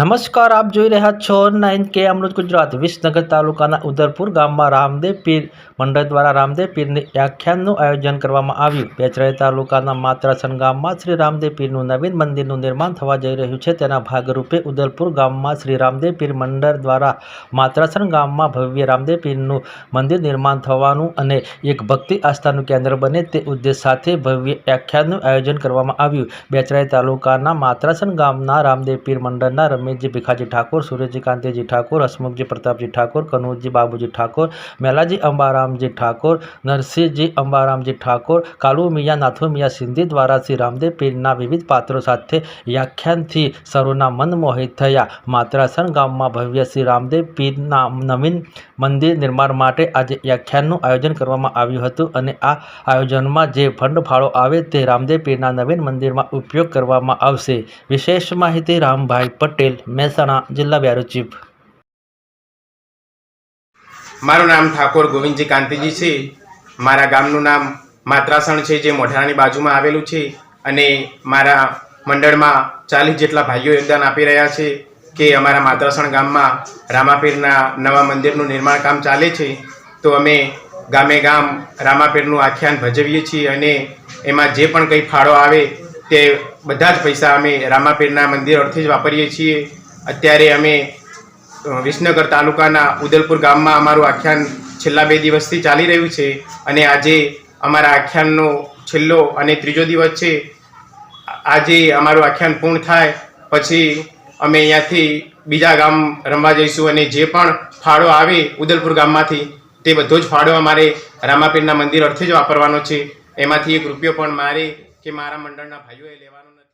નમસ્કાર, આપ જોઈ રહ્યા છો 9K અમૃત ગુજરાત। વિસનગર તાલુકાના ઉદલપુર ગામમાં રામદેવ પીર મંડળ દ્વારા રામદેવ પીરની વ્યાખ્યાનનું આયોજન કરવામાં આવ્યું। બેચરાઈ તાલુકાના માત્રાસણ ગામમાં શ્રી રામદેવ પીરનું નવીન મંદિરનું નિર્માણ થવા જઈ રહ્યું છે। તેના ભાગરૂપે ઉદલપુર ગામમાં શ્રી રામદેવ પીર મંડળ દ્વારા માત્રાસણ ગામમાં ભવ્ય રામદેવ પીરનું મંદિર નિર્માણ થવાનું અને એક ભક્તિ આસ્થાનું કેન્દ્ર બને તે ઉદ્દેશ સાથે ભવ્ય વ્યાખ્યાનનું આયોજન કરવામાં આવ્યું। બેચરાઈ તાલુકાના માત્રાસણ ગામના રામદેવ પીર મંડળના રમેશજી ભીખાજી ઠાકોર, સુરેશજી કાંતિજી ઠાકોર, હસમુખજી પ્રતાપજી ઠાકોર, કનોજજી બાબુજી ઠાકોર, મેલાજી અંબારામજી ઠાકોર, નરસિંહજી અંબારામજી ઠાકોર, કાલુ મિયા, નાથુ મિયા સિંધી દ્વારા શ્રી રામદેવ પીરના વિવિધ પાત્રો સાથે વ્યાખ્યાનથી સૌના મન મોહિત થયા। માત્રાસણ ગામમાં ભવ્ય શ્રી રામદેવ પીરના નવીન મંદિર નિર્માણ માટે આજે વ્યાખ્યાનનું આયોજન કરવામાં આવ્યું હતું અને આ આયોજનમાં જે ફંડ ફાળો આવે તે રામદેવ પીરના નવીન મંદિરમાં ઉપયોગ કરવામાં આવશે। વિશેષ માહિતી રામભાઈ પટેલ, મહેસાણા જિલ્લા બ્યુરો ચીફ। મારું નામ ઠાકોર ગોવિંદજી કાંતિજી છે। મારા ગામનું નામ માત્રાસણ છે, જે મોઢારાની બાજુમાં આવેલું છે અને મારા મંડળમાં 40 જેટલા ભાઈઓ યોગદાન આપી રહ્યા છે કે અમારા માત્રાસણ ગામમાં રામાપીરના નવા મંદિરનું નિર્માણ કામ ચાલે છે। તો અમે ગામે ગામ રામાપીરનું આખ્યાન ભજવીએ છીએ અને એમાં જે પણ કંઈ ફાળો આવે તે બધા જ પૈસા અમે રામાપીરના મંદિર અર્થે જ વાપરીએ છીએ। અત્યારે અમે વિસનગર તાલુકાના ઉદલપુર ગામમાં અમારું આખ્યાન છેલ્લા 2 દિવસથી ચાલી રહ્યું છે અને આજે અમારા આખ્યાનનો છેલ્લો અને ત્રીજો દિવસ છે। આજે અમારું આખ્યાન પૂર્ણ થાય પછી અમે અહીંયાથી બીજા ગામ રમવા જઈશું અને જે પણ ફાળો આવે ઉદલપુર ગામમાંથી તે બધો જ ફાળો અમારે રામાપીરના મંદિર અર્થે જ વાપરવાનો છે। એમાંથી 1 રૂપિયો પણ મારે કે મારા મંડળના ભાઈઓએ લેવાનો નથી।